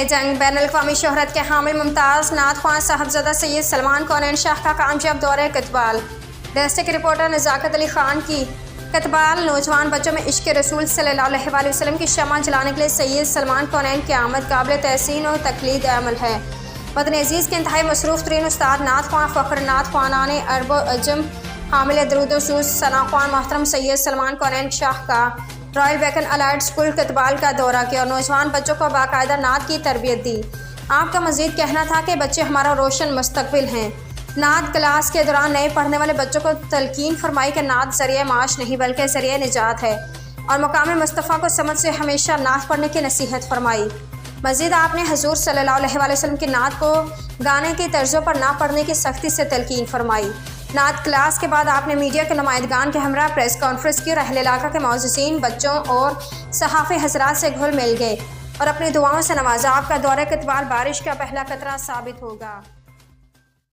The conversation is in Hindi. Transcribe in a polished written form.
जंग बैनुल-अक़वामी शोहरत के हामिल मुमताज़ नात ख्वां साहबजादा सैयद सलमान कौनैन शाह का कामयाब दौरे कतबाल। डिस्ट्रिक्ट रिपोर्टर नज़ाकत अली खान की कतबाल नौजवान बच्चों में इश्क़ रसूल सल्लल्लाहु अलैहि वसल्लम की शम्मा जलाने के लिए सैयद सलमान कौनैन की आमद काबिल तहसीन और तकलीद अमल है। वतन अज़ीज़ के इंतहाई मसरूफ़ तरीन उस्ताद नात ख्वां फ़ख्र नात ख्वानाने अरब अजम हामिल दरूद सूज़ सना ख्वान मोहतरम सैयद सलमान कौनैन शाह का रॉयल वेकन अलाइड स्कूल कतबाल का दौरा किया और नौजवान बच्चों को बाकायदा नात की तरबियत दी। आपका मज़ीद कहना था कि बच्चे हमारा रोशन मुस्तकबिल हैं। नात क्लास के दौरान नए पढ़ने वाले बच्चों को तलकीन फरमाई कि नात ज़रिए माश नहीं बल्कि ज़रिए निजात है और मकाम मुस्तफ़ा को समझ से हमेशा नात पढ़ने की नसीहत फरमाई। मज़ीद आपने हजूर सल्लल्लाहु अलैहि वसल्लम की नात को गाने की तर्ज़ों पर ना पढ़ने की सख्ती से तलकीन फरमाई। नात क्लास के बाद आपने मीडिया के नुमाइंदगान के हमरा प्रेस कॉन्फ्रेंस की और अहले इलाका के मौजूदीन बच्चों और सहाफ़ी हज़रात से घुल मिल गए और अपनी दुआओं से नवाजा। आपका दौरा कतबाल बारिश का पहला कतरा साबित होगा।